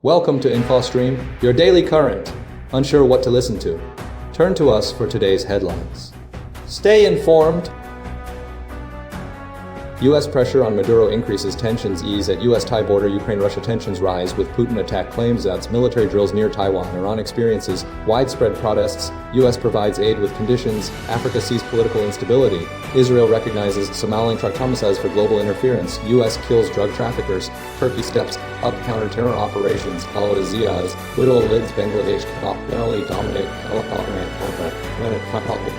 Welcome to InfoStream, your daily current. Unsure what to listen to? Turn to us for today's headlines. Stay informed. U.S. pressure on Maduro increases, tensions ease at U.S.-Thai border. Ukraine-Russia tensions rise with Putin attack claims as military drills near Taiwan. Iran experiences widespread protests. U.S. provides aid with conditions. Africa sees political instability. Israel recognizes Somaliland traumatized for global interference. U.S. kills drug traffickers. Turkey steps up counter-terror operations. Al-Aziz, Little Lids, Bangladesh cannot generally dominate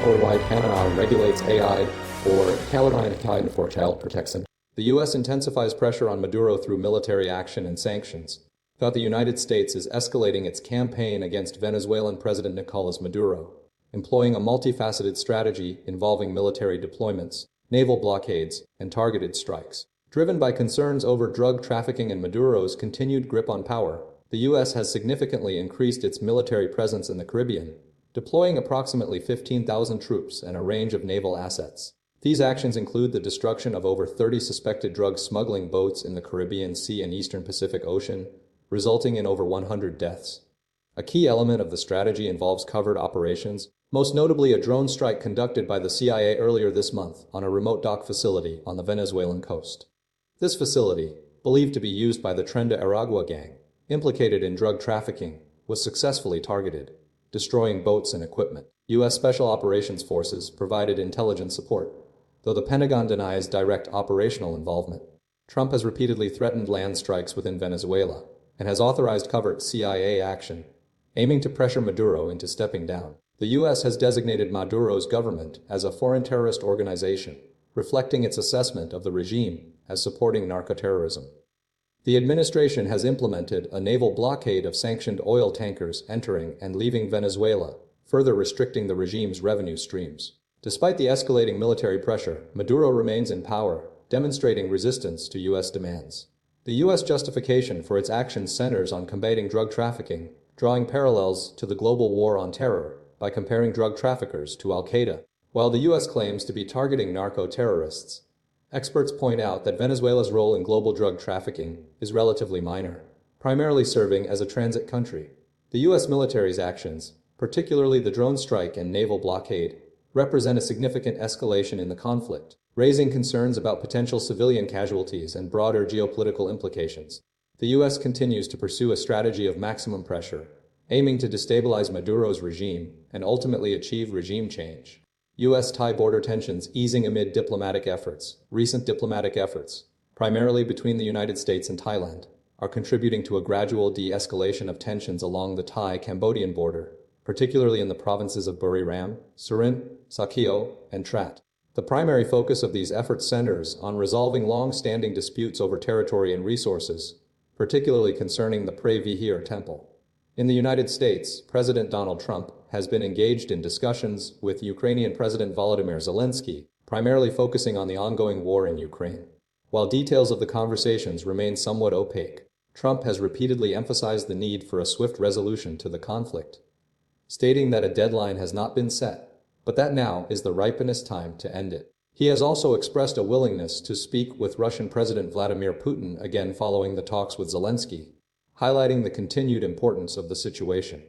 worldwide. Canada regulates AI for Khaleda for child protection. The U.S. intensifies pressure on Maduro through military action and sanctions. Thought the United States is escalating its campaign against Venezuelan President Nicolas Maduro, employing a multifaceted strategy involving military deployments, naval blockades, and targeted strikes. Driven by concerns over drug trafficking and Maduro's continued grip on power, the U.S. has significantly increased its military presence in the Caribbean, deploying approximately 15,000 troops and a range of naval assets. These actions include the destruction of over 30 suspected drug smuggling boats in the Caribbean Sea and Eastern Pacific Ocean, resulting in over 100 deaths. A key element of the strategy involves covert operations, most notably a drone strike conducted by the CIA earlier this month on a remote dock facility on the Venezuelan coast. This facility, believed to be used by the Tren de Aragua gang, implicated in drug trafficking, was successfully targeted, destroying boats and equipment. U.S. Special Operations Forces provided intelligence support, though the Pentagon denies direct operational involvement. Trump has repeatedly threatened land strikes within Venezuela and has authorized covert CIA action, aiming to pressure Maduro into stepping down. The U.S. has designated Maduro's government as a foreign terrorist organization, reflecting its assessment of the regime as supporting narcoterrorism. The administration has implemented a naval blockade of sanctioned oil tankers entering and leaving Venezuela, further restricting the regime's revenue streams. Despite the escalating military pressure, Maduro remains in power, demonstrating resistance to U.S. demands. The U.S. justification for its actions centers on combating drug trafficking, drawing parallels to the global war on terror by comparing drug traffickers to Al-Qaeda. While the U.S. claims to be targeting narco-terrorists, experts point out that Venezuela's role in global drug trafficking is relatively minor, primarily serving as a transit country. The U.S. military's actions, particularly the drone strike and naval blockade, represent a significant escalation in the conflict, raising concerns about potential civilian casualties and broader geopolitical implications. The U.S. continues to pursue a strategy of maximum pressure, aiming to destabilize Maduro's regime and ultimately achieve regime change. U.S.-Thai border tensions easing amid diplomatic efforts. Recent diplomatic efforts, primarily between the United States and Thailand, are contributing to a gradual de-escalation of tensions along the Thai-Cambodian border, particularly in the provinces of Buriram, Surin, Sakeo, and Trat. The primary focus of these efforts centers on resolving long-standing disputes over territory and resources, particularly concerning the Pre-Vihir temple. In the United States, President Donald Trump has been engaged in discussions with Ukrainian President Volodymyr Zelensky, primarily focusing on the ongoing war in Ukraine. While details of the conversations remain somewhat opaque, Trump has repeatedly emphasized the need for a swift resolution to the conflict, stating that a deadline has not been set, but that now is the ripeness time to end it. He has also expressed a willingness to speak with Russian President Vladimir Putin again following the talks with Zelensky, highlighting the continued importance of the situation.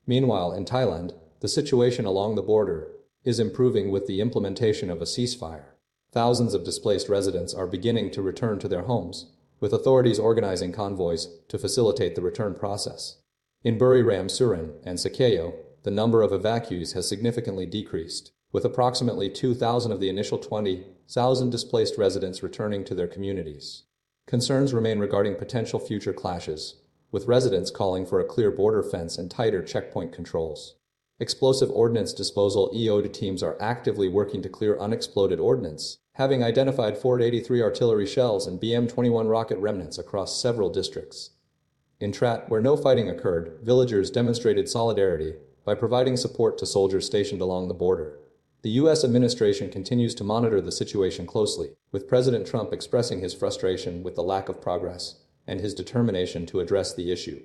Meanwhile, in Thailand, the situation along the border is improving with the implementation of a ceasefire. Thousands of displaced residents are beginning to return to their homes, with authorities organizing convoys to facilitate the return process. In Buriram, Surin, and Sakeo, the number of evacuees has significantly decreased, with approximately 2,000 of the initial 20,000 displaced residents returning to their communities. Concerns remain regarding potential future clashes, with residents calling for a clear border fence and tighter checkpoint controls. Explosive ordnance disposal EOD teams are actively working to clear unexploded ordnance, having identified 483 artillery shells and BM-21 rocket remnants across several districts. In Trat, where no fighting occurred, villagers demonstrated solidarity by providing support to soldiers stationed along the border. The U.S. administration continues to monitor the situation closely, with President Trump expressing his frustration with the lack of progress and his determination to address the issue.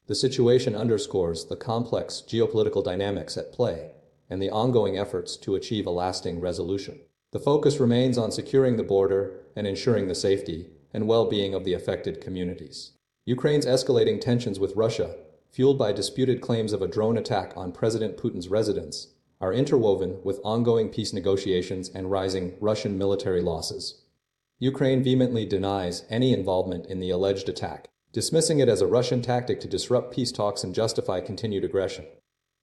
The situation underscores the complex geopolitical dynamics at play and the ongoing efforts to achieve a lasting resolution. The focus remains on securing the border and ensuring the safety and well-being of the affected communities. Ukraine's escalating tensions with Russia, fueled by disputed claims of a drone attack on President Putin's residence, are interwoven with ongoing peace negotiations and rising Russian military losses. Ukraine vehemently denies any involvement in the alleged attack, dismissing it as a Russian tactic to disrupt peace talks and justify continued aggression.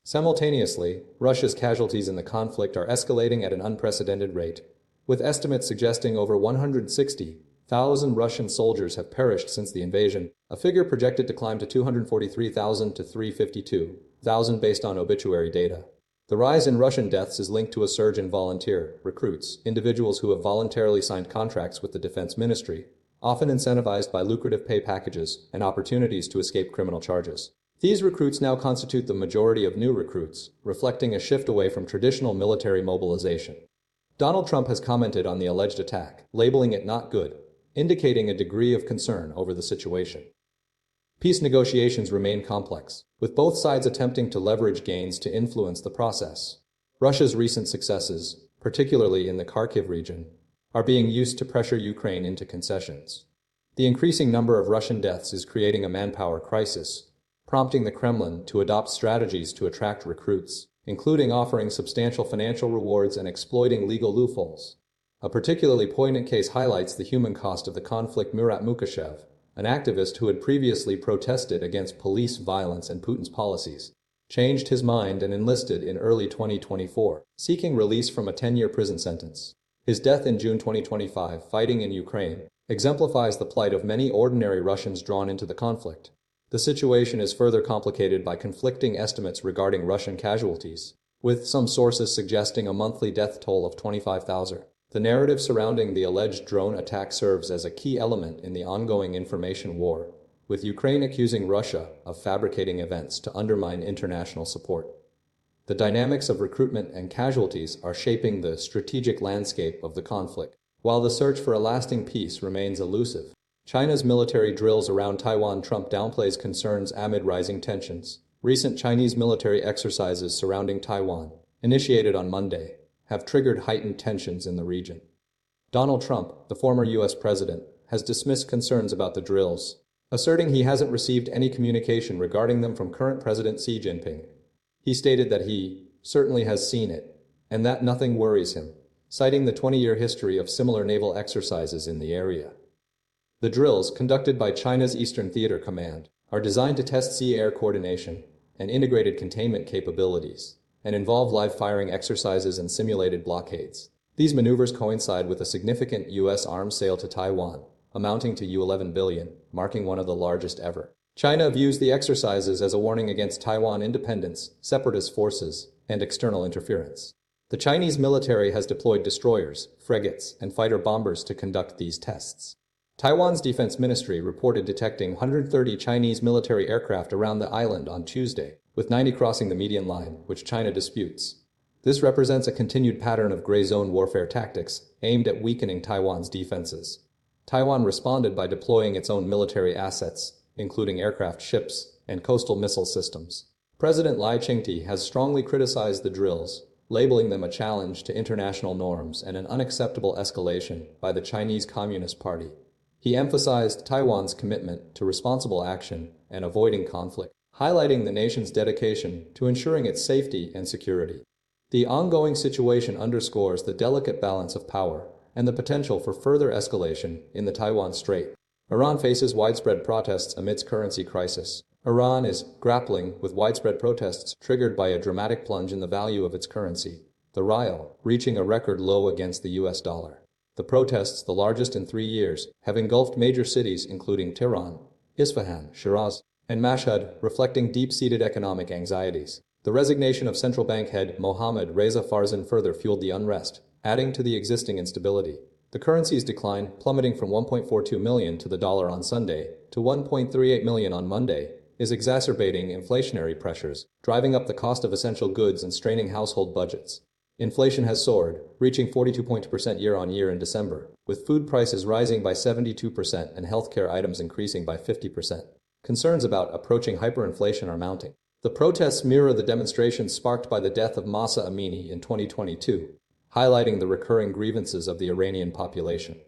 Simultaneously, Russia's casualties in the conflict are escalating at an unprecedented rate, with estimates suggesting over 160,000 Russian soldiers have perished since the invasion, a figure projected to climb to 243,000 to 352,000 based on obituary data. The rise in Russian deaths is linked to a surge in volunteer recruits, individuals who have voluntarily signed contracts with the Defense Ministry, often incentivized by lucrative pay packages and opportunities to escape criminal charges. These recruits now constitute the majority of new recruits, reflecting a shift away from traditional military mobilization. Donald Trump has commented on the alleged attack, labeling it not good, indicating a degree of concern over the situation. Peace negotiations remain complex, with both sides attempting to leverage gains to influence the process. Russia's recent successes, particularly in the Kharkiv region, are being used to pressure Ukraine into concessions. The increasing number of Russian deaths is creating a manpower crisis, prompting the Kremlin to adopt strategies to attract recruits, including offering substantial financial rewards and exploiting legal loopholes. A particularly poignant case highlights the human cost of the conflict. Murat Mukashev, an activist who had previously protested against police violence and Putin's policies, changed his mind and enlisted in early 2024, seeking release from a 10-year prison sentence. His death in June 2025, fighting in Ukraine, exemplifies the plight of many ordinary Russians drawn into the conflict. The situation is further complicated by conflicting estimates regarding Russian casualties, with some sources suggesting a monthly death toll of 25,000. The narrative surrounding the alleged drone attack serves as a key element in the ongoing information war, with Ukraine accusing Russia of fabricating events to undermine international support. The dynamics of recruitment and casualties are shaping the strategic landscape of the conflict, while the search for a lasting peace remains elusive. China's military drills around Taiwan. Trump downplays concerns amid rising tensions. Recent Chinese military exercises surrounding Taiwan, initiated on Monday, have triggered heightened tensions in the region. Donald Trump, the former U.S. president, has dismissed concerns about the drills, asserting he hasn't received any communication regarding them from current President Xi Jinping. He stated that he certainly has seen it, and that nothing worries him, citing the 20-year history of similar naval exercises in the area. The drills, conducted by China's Eastern Theater Command, are designed to test sea-air coordination and integrated containment capabilities, and involve live-firing exercises and simulated blockades. These maneuvers coincide with a significant U.S. arms sale to Taiwan, amounting to $11 billion, marking one of the largest ever. China views the exercises as a warning against Taiwan independence, separatist forces, and external interference. The Chinese military has deployed destroyers, frigates, and fighter bombers to conduct these tests. Taiwan's defense ministry reported detecting 130 Chinese military aircraft around the island on Tuesday, with 90 crossing the median line, which China disputes. This represents a continued pattern of gray zone warfare tactics aimed at weakening Taiwan's defenses. Taiwan responded by deploying its own military assets, including aircraft, ships, and coastal missile systems. President Lai Ching-te has strongly criticized the drills, labeling them a challenge to international norms and an unacceptable escalation by the Chinese Communist Party. He emphasized Taiwan's commitment to responsible action and avoiding conflict, highlighting the nation's dedication to ensuring its safety and security. The ongoing situation underscores the delicate balance of power and the potential for further escalation in the Taiwan Strait. Iran faces widespread protests amidst currency crisis. Iran is grappling with widespread protests triggered by a dramatic plunge in the value of its currency, the rial, reaching a record low against the US dollar. The protests, the largest in 3 years, have engulfed major cities including Tehran, Isfahan, Shiraz, and Mashhad, reflecting deep-seated economic anxieties. The resignation of central bank head Mohammad Reza Farzan further fueled the unrest, adding to the existing instability. The currency's decline, plummeting from 1.42 million to the dollar on Sunday to 1.38 million on Monday, is exacerbating inflationary pressures, driving up the cost of essential goods and straining household budgets. Inflation has soared, reaching 42% year-on-year in December, with food prices rising by 72% and healthcare items increasing by 50%. Concerns about approaching hyperinflation are mounting. The protests mirror the demonstrations sparked by the death of Mahsa Amini in 2022, highlighting the recurring grievances of the Iranian population.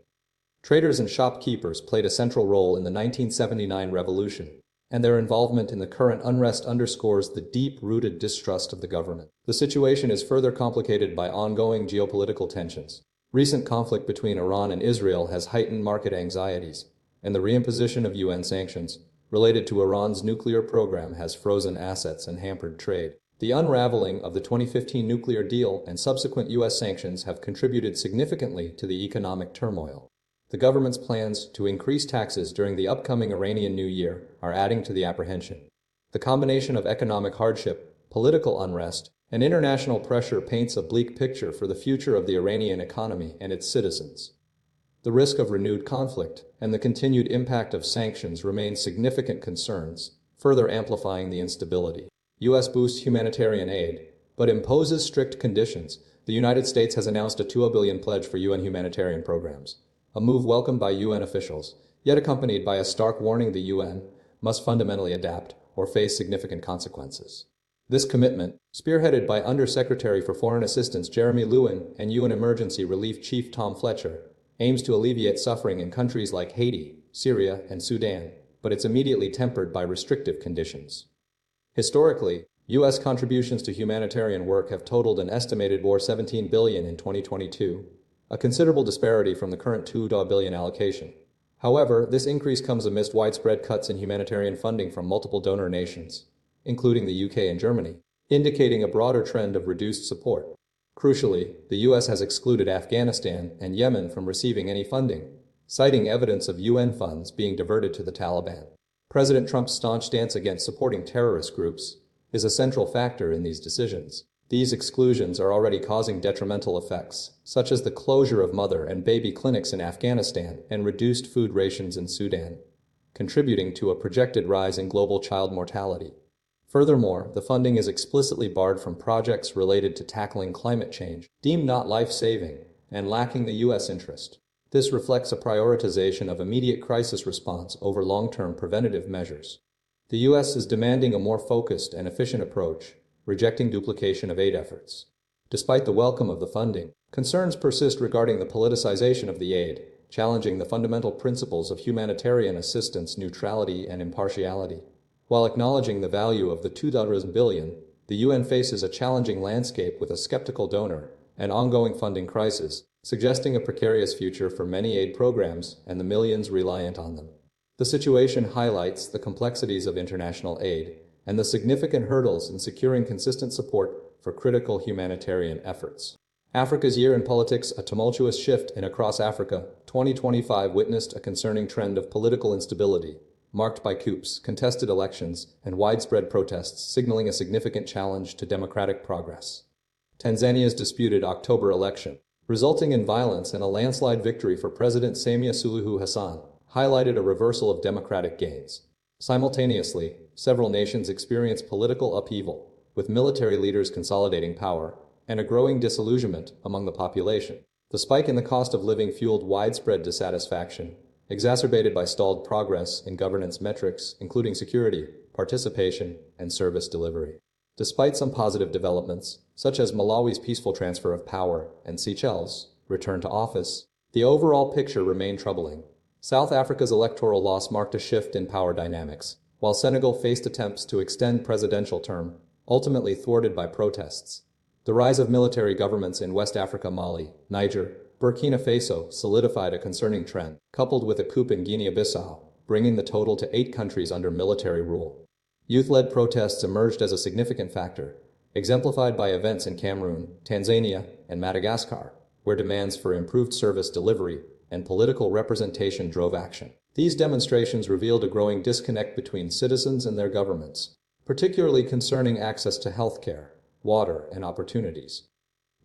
Traders and shopkeepers played a central role in the 1979 revolution, and their involvement in the current unrest underscores the deep-rooted distrust of the government. The situation is further complicated by ongoing geopolitical tensions. Recent conflict between Iran and Israel has heightened market anxieties, and the reimposition of UN sanctions related to Iran's nuclear program has frozen assets and hampered trade. The unraveling of the 2015 nuclear deal and subsequent U.S. sanctions have contributed significantly to the economic turmoil. The government's plans to increase taxes during the upcoming Iranian New Year are adding to the apprehension. The combination of economic hardship, political unrest, and international pressure paints a bleak picture for the future of the Iranian economy and its citizens. The risk of renewed conflict and the continued impact of sanctions remain significant concerns, further amplifying the instability. U.S. boosts humanitarian aid, but imposes strict conditions. The United States has announced a $2 billion pledge for UN humanitarian programs, a move welcomed by UN officials, yet accompanied by a stark warning the UN must fundamentally adapt or face significant consequences. This commitment, spearheaded by Undersecretary for Foreign Assistance Jeremy Lewin and UN Emergency Relief Chief Tom Fletcher, aims to alleviate suffering in countries like Haiti, Syria, and Sudan, but it's immediately tempered by restrictive conditions. Historically, U.S. contributions to humanitarian work have totaled an estimated $17 billion in 2022, a considerable disparity from the current $2 billion allocation. However, this increase comes amidst widespread cuts in humanitarian funding from multiple donor nations, including the UK and Germany, indicating a broader trend of reduced support. Crucially, the U.S. has excluded Afghanistan and Yemen from receiving any funding, citing evidence of UN funds being diverted to the Taliban. President Trump's staunch stance against supporting terrorist groups is a central factor in these decisions. These exclusions are already causing detrimental effects, such as the closure of mother and baby clinics in Afghanistan and reduced food rations in Sudan, contributing to a projected rise in global child mortality. Furthermore, the funding is explicitly barred from projects related to tackling climate change, deemed not life-saving, and lacking the U.S. interest. This reflects a prioritization of immediate crisis response over long-term preventative measures. The U.S. is demanding a more focused and efficient approach, rejecting duplication of aid efforts. Despite the welcome of the funding, concerns persist regarding the politicization of the aid, challenging the fundamental principles of humanitarian assistance, neutrality, and impartiality. While acknowledging the value of the $2 billion, the UN faces a challenging landscape with a skeptical donor, an ongoing funding crisis, suggesting a precarious future for many aid programs and the millions reliant on them. The situation highlights the complexities of international aid and the significant hurdles in securing consistent support for critical humanitarian efforts. Africa's Year in Politics, a tumultuous shift in across Africa, 2025 witnessed a concerning trend of political instability, marked by coups, contested elections, and widespread protests, signaling a significant challenge to democratic progress. Tanzania's disputed October election, resulting in violence and a landslide victory for President Samia Suluhu Hassan, highlighted a reversal of democratic gains. Simultaneously, several nations experienced political upheaval, with military leaders consolidating power, and a growing disillusionment among the population. The spike in the cost of living fueled widespread dissatisfaction, exacerbated by stalled progress in governance metrics, including security, participation, and service delivery. Despite some positive developments, such as Malawi's peaceful transfer of power and Seychelles' return to office, the overall picture remained troubling. South Africa's electoral loss marked a shift in power dynamics, while Senegal faced attempts to extend presidential term, ultimately thwarted by protests. The rise of military governments in West Africa, Mali, Niger, Burkina Faso solidified a concerning trend, coupled with a coup in Guinea-Bissau, bringing the total to 8 countries under military rule. Youth-led protests emerged as a significant factor, exemplified by events in Cameroon, Tanzania, and Madagascar, where demands for improved service delivery and political representation drove action. These demonstrations revealed a growing disconnect between citizens and their governments, particularly concerning access to healthcare, water, and opportunities.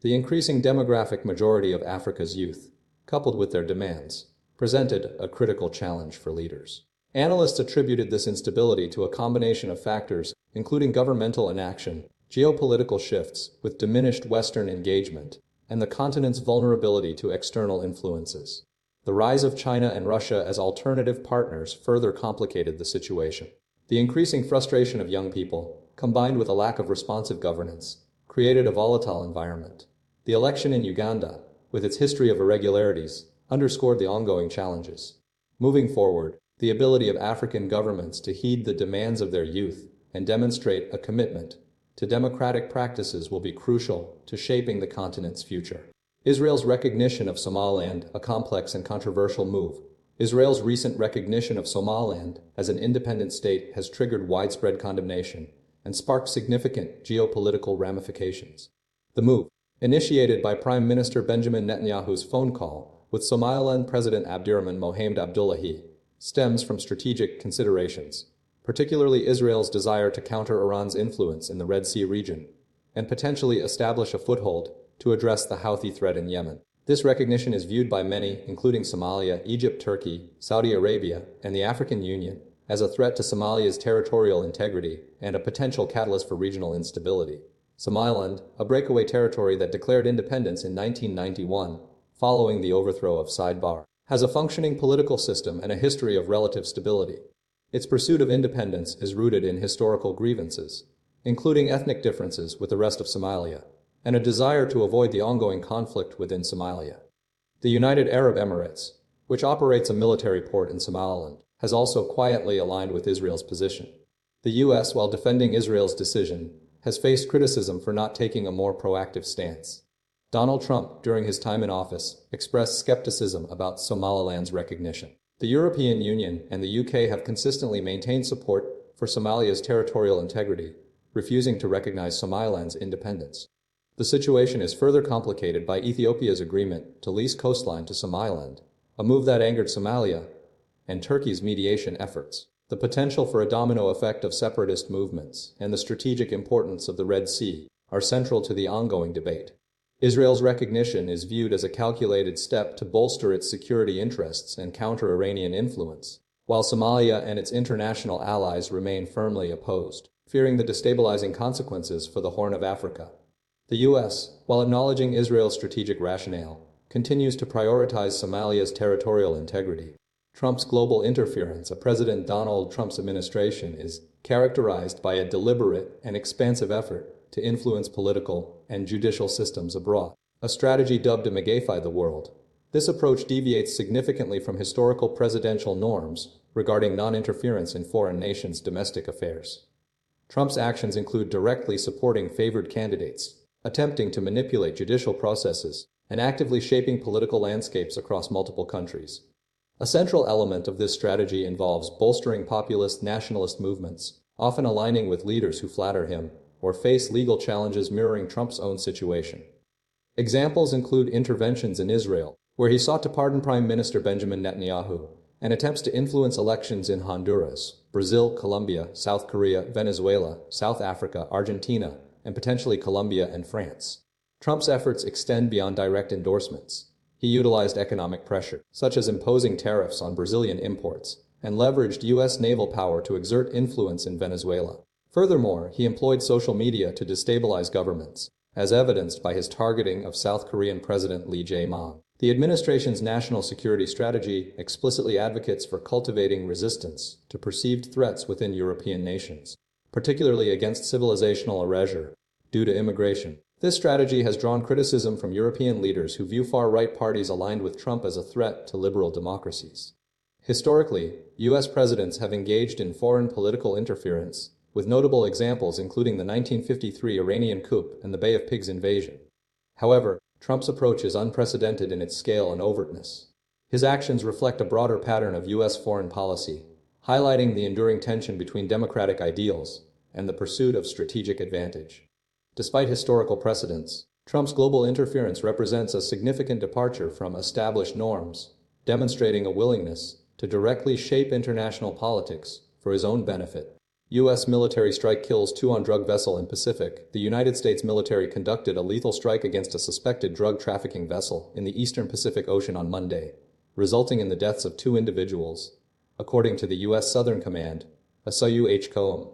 The increasing demographic majority of Africa's youth, coupled with their demands, presented a critical challenge for leaders. Analysts attributed this instability to a combination of factors, including governmental inaction, geopolitical shifts with diminished Western engagement, and the continent's vulnerability to external influences. The rise of China and Russia as alternative partners further complicated the situation. The increasing frustration of young people, combined with a lack of responsive governance, created a volatile environment. The election in Uganda, with its history of irregularities, underscored the ongoing challenges. Moving forward, the ability of African governments to heed the demands of their youth and demonstrate a commitment to democratic practices will be crucial to shaping the continent's future. Israel's recognition of Somaliland, a complex and controversial move. Israel's recent recognition of Somaliland as an independent state has triggered widespread condemnation and sparked significant geopolitical ramifications. The move, initiated by Prime Minister Benjamin Netanyahu's phone call with Somaliland President Abdirahman Mohamed Abdullahi, stems from strategic considerations, particularly Israel's desire to counter Iran's influence in the Red Sea region and potentially establish a foothold to address the Houthi threat in Yemen. This recognition is viewed by many, including Somalia, Egypt, Turkey, Saudi Arabia, and the African Union, as a threat to Somalia's territorial integrity and a potential catalyst for regional instability. Somaliland, a breakaway territory that declared independence in 1991, following the overthrow of Siad Barre, has a functioning political system and a history of relative stability. Its pursuit of independence is rooted in historical grievances, including ethnic differences with the rest of Somalia, and a desire to avoid the ongoing conflict within Somalia. The United Arab Emirates, which operates a military port in Somaliland, has also quietly aligned with Israel's position. The U.S., while defending Israel's decision, has faced criticism for not taking a more proactive stance. Donald Trump, during his time in office, expressed skepticism about Somaliland's recognition. The European Union and the UK have consistently maintained support for Somalia's territorial integrity, refusing to recognize Somaliland's independence. The situation is further complicated by Ethiopia's agreement to lease coastline to Somaliland, a move that angered Somalia, and Turkey's mediation efforts. The potential for a domino effect of separatist movements and the strategic importance of the Red Sea are central to the ongoing debate. Israel's recognition is viewed as a calculated step to bolster its security interests and counter Iranian influence, while Somalia and its international allies remain firmly opposed, fearing the destabilizing consequences for the Horn of Africa. The U.S., while acknowledging Israel's strategic rationale, continues to prioritize Somalia's territorial integrity. Trump's global interference of President Donald Trump's administration is characterized by a deliberate and expansive effort to influence political and judicial systems abroad, a strategy dubbed to megafy the world. This approach deviates significantly from historical presidential norms regarding non-interference in foreign nations' domestic affairs. Trump's actions include directly supporting favored candidates, attempting to manipulate judicial processes, and actively shaping political landscapes across multiple countries. A central element of this strategy involves bolstering populist nationalist movements, often aligning with leaders who flatter him or face legal challenges mirroring Trump's own situation. Examples include interventions in Israel, where he sought to pardon Prime Minister Benjamin Netanyahu, and attempts to influence elections in Honduras, Brazil, Colombia, South Korea, Venezuela, South Africa, Argentina, and potentially Colombia and France. Trump's efforts extend beyond direct endorsements. He utilized economic pressure, such as imposing tariffs on Brazilian imports, and leveraged U.S. naval power to exert influence in Venezuela. Furthermore, he employed social media to destabilize governments, as evidenced by his targeting of South Korean President Lee Jae-myung. The administration's national security strategy explicitly advocates for cultivating resistance to perceived threats within European nations, particularly against civilizational erasure due to immigration. This strategy has drawn criticism from European leaders who view far-right parties aligned with Trump as a threat to liberal democracies. Historically, U.S. presidents have engaged in foreign political interference, with notable examples including the 1953 Iranian coup and the Bay of Pigs invasion. However, Trump's approach is unprecedented in its scale and overtness. His actions reflect a broader pattern of U.S. foreign policy, highlighting the enduring tension between democratic ideals and the pursuit of strategic advantage. Despite historical precedents, Trump's global interference represents a significant departure from established norms, demonstrating a willingness to directly shape international politics for his own benefit. U.S. military strike kills 2 on drug vessel in Pacific. The United States military conducted a lethal strike against a suspected drug trafficking vessel in the eastern Pacific Ocean on Monday, resulting in the deaths of 2 individuals, according to the U.S. Southern Command, a SUHCOM.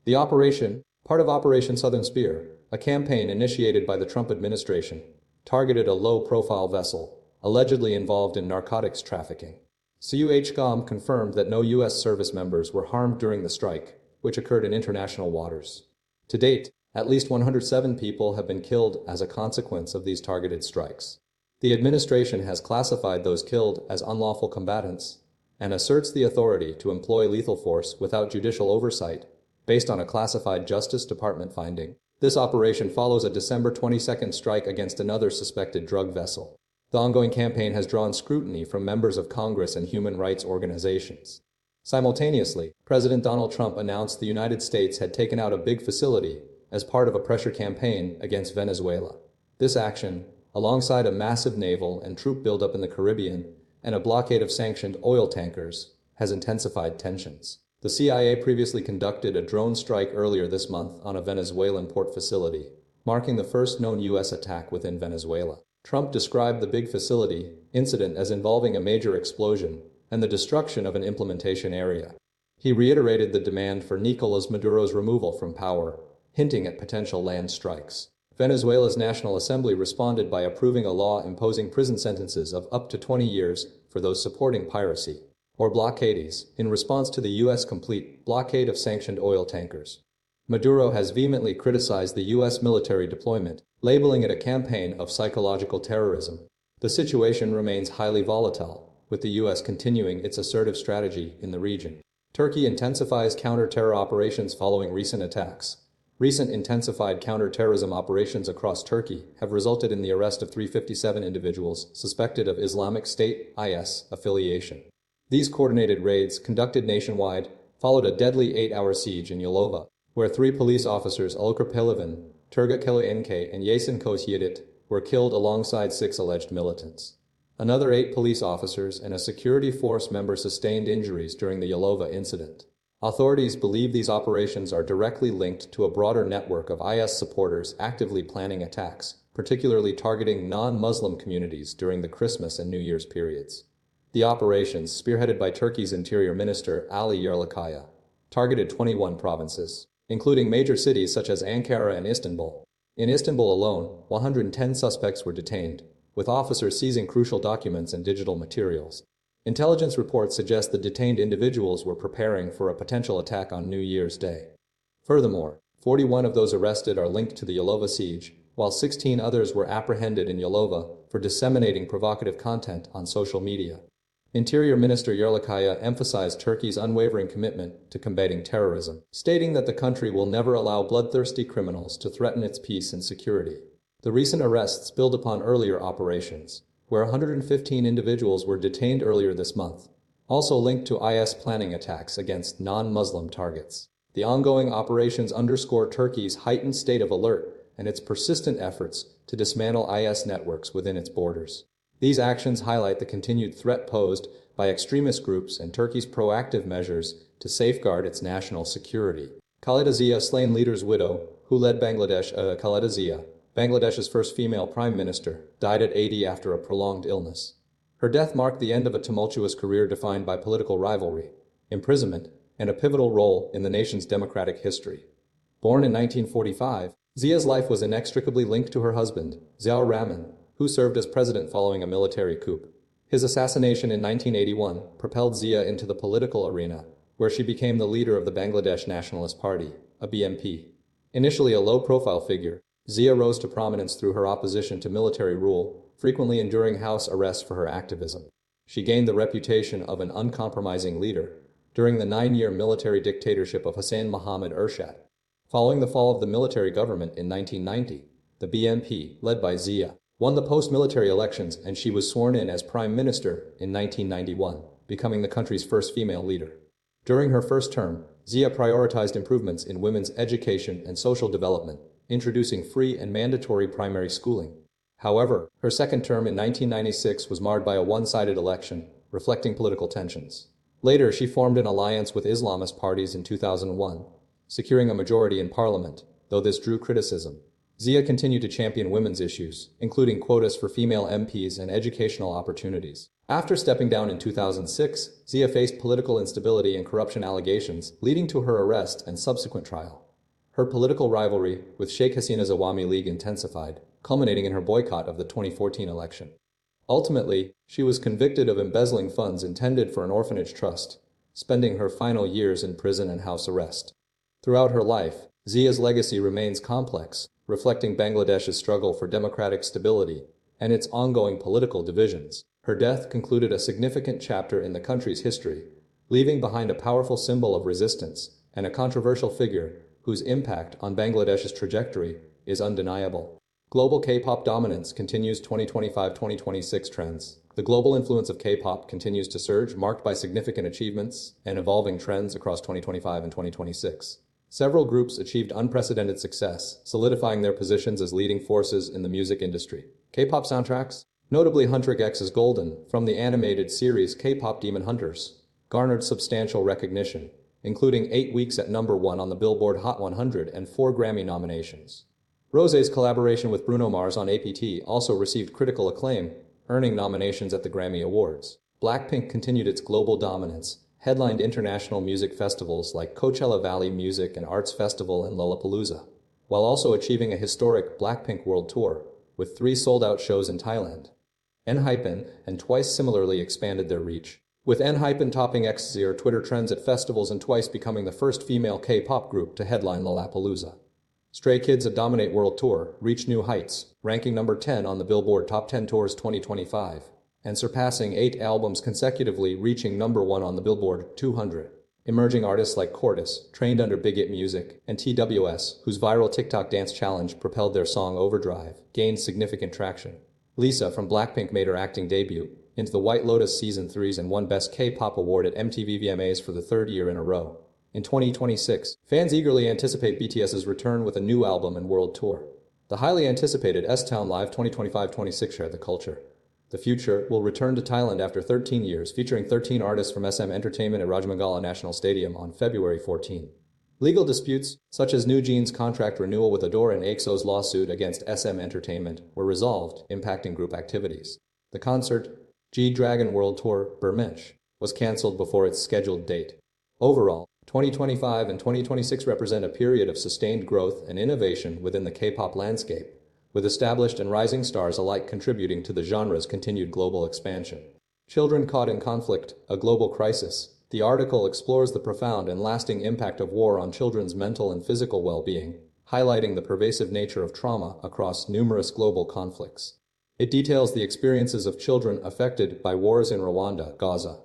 The operation, part of Operation Southern Spear, a campaign initiated by the Trump administration, targeted a low-profile vessel, allegedly involved in narcotics trafficking. SUHCOM confirmed that no U.S. service members were harmed during the strike, which occurred in international waters. To date, at least 107 people have been killed as a consequence of these targeted strikes. The administration has classified those killed as unlawful combatants and asserts the authority to employ lethal force without judicial oversight, based on a classified Justice Department finding. This operation follows a December 22 strike against another suspected drug vessel. The ongoing campaign has drawn scrutiny from members of Congress and human rights organizations. Simultaneously, President Donald Trump announced the United States had taken out a big facility as part of a pressure campaign against Venezuela. This action, alongside a massive naval and troop buildup in the Caribbean and a blockade of sanctioned oil tankers, has intensified tensions. The CIA previously conducted a drone strike earlier this month on a Venezuelan port facility, marking the first known U.S. attack within Venezuela. Trump described the big facility incident as involving a major explosion and the destruction of an implementation area. He reiterated the demand for Nicolas Maduro's removal from power, hinting at potential land strikes. Venezuela's National Assembly responded by approving a law imposing prison sentences of up to 20 years for those supporting piracy or blockades, in response to the U.S. complete blockade of sanctioned oil tankers. Maduro has vehemently criticized the U.S. military deployment, labeling it a campaign of psychological terrorism. The situation remains highly volatile, with the U.S. continuing its assertive strategy in the region. Turkey intensifies counter-terror operations following recent attacks. Recent intensified counter-terrorism operations across Turkey have resulted in the arrest of 357 individuals suspected of Islamic State (IS) affiliation. These coordinated raids, conducted nationwide, followed a deadly 8-hour siege in Yalova, where 3 police officers, Ulker Pelivin, Turgut Kılıenke, and Yasin Kosyedit, were killed alongside 6 alleged militants. Another 8 police officers and a security force member sustained injuries during the Yalova incident. Authorities believe these operations are directly linked to a broader network of IS supporters actively planning attacks, particularly targeting non-Muslim communities during the Christmas and New Year's periods. The operations, spearheaded by Turkey's Interior Minister Ali Yerlikaya, targeted 21 provinces, including major cities such as Ankara and Istanbul. In Istanbul alone, 110 suspects were detained, with officers seizing crucial documents and digital materials. Intelligence reports suggest the detained individuals were preparing for a potential attack on New Year's Day. Furthermore, 41 of those arrested are linked to the Yalova siege, while 16 others were apprehended in Yalova for disseminating provocative content on social media. Interior Minister Yerlikaya emphasized Turkey's unwavering commitment to combating terrorism, stating that the country will never allow bloodthirsty criminals to threaten its peace and security. The recent arrests build upon earlier operations, where 115 individuals were detained earlier this month, also linked to IS planning attacks against non-Muslim targets. The ongoing operations underscore Turkey's heightened state of alert and its persistent efforts to dismantle IS networks within its borders. These actions highlight the continued threat posed by extremist groups and Turkey's proactive measures to safeguard its national security. Khaleda Zia, slain leader's widow, who led Bangladesh, Khaleda Zia, Bangladesh's first female prime minister, died at 80 after a prolonged illness. Her death marked the end of a tumultuous career defined by political rivalry, imprisonment, and a pivotal role in the nation's democratic history. Born in 1945, Zia's life was inextricably linked to her husband, Ziaur Rahman, who served as president following a military coup. His assassination in 1981 propelled Zia into the political arena, where she became the leader of the Bangladesh Nationalist Party, a BNP. Initially a low-profile figure, Zia rose to prominence through her opposition to military rule, frequently enduring house arrest for her activism. She gained the reputation of an uncompromising leader during the 9-year military dictatorship of Hussein Mohammad Ershad. Following the fall of the military government in 1990, the BNP, led by Zia, won the post-military elections, and she was sworn in as prime minister in 1991, becoming the country's first female leader. During her first term, Zia prioritized improvements in women's education and social development, introducing free and mandatory primary schooling. However, her second term in 1996 was marred by a one-sided election, reflecting political tensions. Later, she formed an alliance with Islamist parties in 2001, securing a majority in parliament, though this drew criticism. Zia continued to champion women's issues, including quotas for female MPs and educational opportunities. After stepping down in 2006, Zia faced political instability and corruption allegations, leading to her arrest and subsequent trial. Her political rivalry with Sheikh Hasina's Awami League intensified, culminating in her boycott of the 2014 election. Ultimately, she was convicted of embezzling funds intended for an orphanage trust, spending her final years in prison and house arrest. Throughout her life, Zia's legacy remains complex, reflecting Bangladesh's struggle for democratic stability and its ongoing political divisions. Her death concluded a significant chapter in the country's history, leaving behind a powerful symbol of resistance and a controversial figure whose impact on Bangladesh's trajectory is undeniable. Global K-pop dominance continues 2025-2026 trends. The global influence of K-pop continues to surge, marked by significant achievements and evolving trends across 2025 and 2026. Several groups achieved unprecedented success, solidifying their positions as leading forces in the music industry. K-pop soundtracks, notably Hunter X's Golden, from the animated series K-pop Demon Hunters, garnered substantial recognition, including 8 weeks at #1 on the Billboard Hot 100 and 4 Grammy nominations. Rosé's collaboration with Bruno Mars on APT also received critical acclaim, earning nominations at the Grammy Awards. Blackpink continued its global dominance, headlined international music festivals like Coachella Valley Music and Arts Festival and Lollapalooza, while also achieving a historic Blackpink World Tour, with 3 sold-out shows in Thailand. ENHYPEN and TWICE similarly expanded their reach, with ENHYPEN topping X0 Twitter trends at festivals and TWICE becoming the first female K-pop group to headline Lollapalooza. Stray Kids' Dominate World Tour reached new heights, ranking number 10 on the Billboard Top 10 Tours 2025, and surpassing 8 albums consecutively, reaching number 1 on the Billboard 200. Emerging artists like Cortis, trained under Big It Music, and TWS, whose viral TikTok dance challenge propelled their song Overdrive, gained significant traction. Lisa from Blackpink made her acting debut into The White Lotus Season 3 and won Best K-pop Award at MTV VMAs for the 3rd year in a row. In 2026, fans eagerly anticipate BTS's return with a new album and world tour. The highly anticipated S-Town Live 2025-26 share the culture. The Future will return to Thailand after 13 years, featuring 13 artists from SM Entertainment at Rajamangala National Stadium on February 14. Legal disputes, such as New Jeans' contract renewal with Adore and EXO's lawsuit against SM Entertainment, were resolved, impacting group activities. The concert, G-Dragon World Tour, Bermensch, was cancelled before its scheduled date. Overall, 2025 and 2026 represent a period of sustained growth and innovation within the K-pop landscape, with established and rising stars alike contributing to the genre's continued global expansion. Children Caught in Conflict, a Global Crisis. The article explores the profound and lasting impact of war on children's mental and physical well-being, highlighting the pervasive nature of trauma across numerous global conflicts. It details the experiences of children affected by wars in Rwanda, Gaza,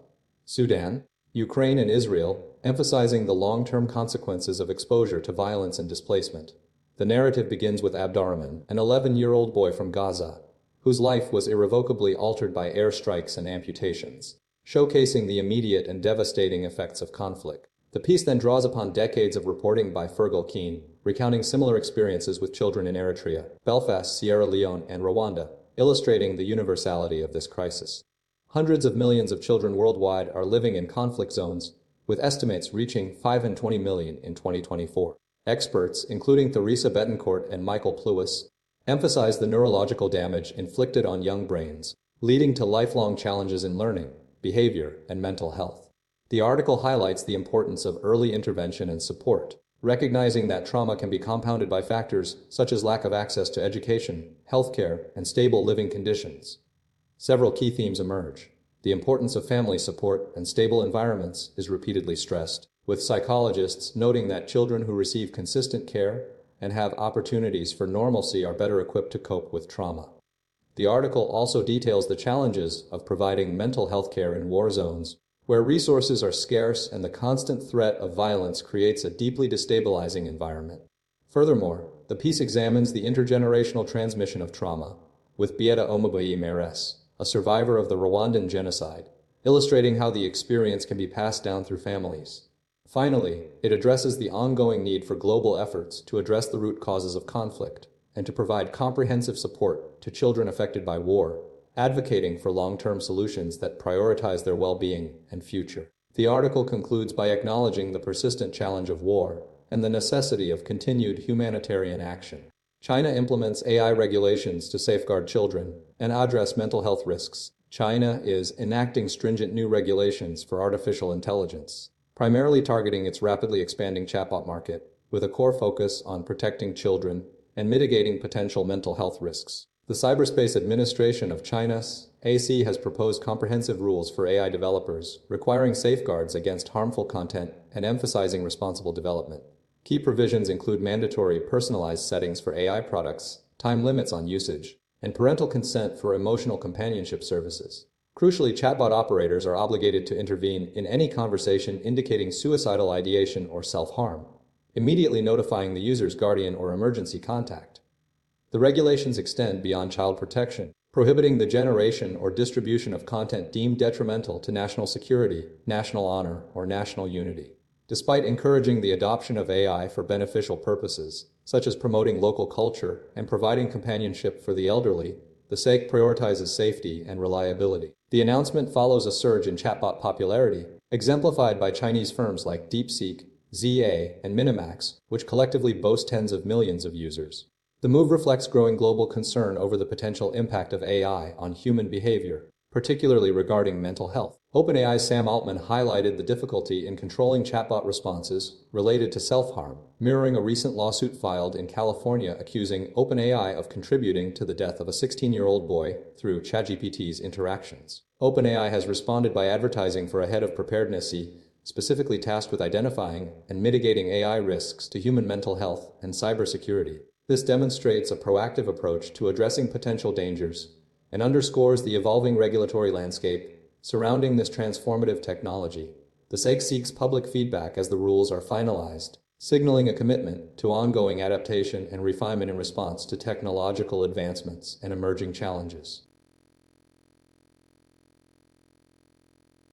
Sudan, Ukraine, and Israel, emphasizing the long-term consequences of exposure to violence and displacement. The narrative begins with Abdurrahman, an 11-year-old boy from Gaza, whose life was irrevocably altered by airstrikes and amputations, showcasing the immediate and devastating effects of conflict. The piece then draws upon decades of reporting by Fergal Keane, recounting similar experiences with children in Eritrea, Belfast, Sierra Leone, and Rwanda, illustrating the universality of this crisis. Hundreds of millions of children worldwide are living in conflict zones, with estimates reaching 5 and 20 million in 2024. Experts, including Theresa Betancourt and Michael Plewis, emphasize the neurological damage inflicted on young brains, leading to lifelong challenges in learning, behavior, and mental health. The article highlights the importance of early intervention and support, recognizing that trauma can be compounded by factors such as lack of access to education, healthcare, and stable living conditions. Several key themes emerge. The importance of family support and stable environments is repeatedly stressed, with psychologists noting that children who receive consistent care and have opportunities for normalcy are better equipped to cope with trauma. The article also details the challenges of providing mental health care in war zones, where resources are scarce and the constant threat of violence creates a deeply destabilizing environment. Furthermore, the piece examines the intergenerational transmission of trauma, with Bieta Omobayi Meres, a survivor of the Rwandan genocide, illustrating how the experience can be passed down through families. Finally, it addresses the ongoing need for global efforts to address the root causes of conflict and to provide comprehensive support to children affected by war, advocating for long-term solutions that prioritize their well-being and future. The article concludes by acknowledging the persistent challenge of war and the necessity of continued humanitarian action. China implements AI regulations to safeguard children and address mental health risks. China is enacting stringent new regulations for artificial intelligence, primarily targeting its rapidly expanding chatbot market, with a core focus on protecting children and mitigating potential mental health risks. The Cyberspace Administration of China's AC has proposed comprehensive rules for AI developers, requiring safeguards against harmful content and emphasizing responsible development. Key provisions include mandatory personalized settings for AI products, time limits on usage, and parental consent for emotional companionship services. Crucially, chatbot operators are obligated to intervene in any conversation indicating suicidal ideation or self-harm, immediately notifying the user's guardian or emergency contact. The regulations extend beyond child protection, prohibiting the generation or distribution of content deemed detrimental to national security, national honor, or national unity. Despite encouraging the adoption of AI for beneficial purposes, such as promoting local culture and providing companionship for the elderly, the SAIC prioritizes safety and reliability. The announcement follows a surge in chatbot popularity, exemplified by Chinese firms like DeepSeek, ZA, and Minimax, which collectively boast tens of millions of users. The move reflects growing global concern over the potential impact of AI on human behavior, particularly regarding mental health. OpenAI's Sam Altman highlighted the difficulty in controlling chatbot responses related to self-harm, mirroring a recent lawsuit filed in California accusing OpenAI of contributing to the death of a 16-year-old boy through ChatGPT's interactions. OpenAI has responded by advertising for a head of preparedness specifically tasked with identifying and mitigating AI risks to human mental health and cybersecurity. This demonstrates a proactive approach to addressing potential dangers and underscores the evolving regulatory landscape surrounding this transformative technology. The SAIC seeks public feedback as the rules are finalized, signaling a commitment to ongoing adaptation and refinement in response to technological advancements and emerging challenges.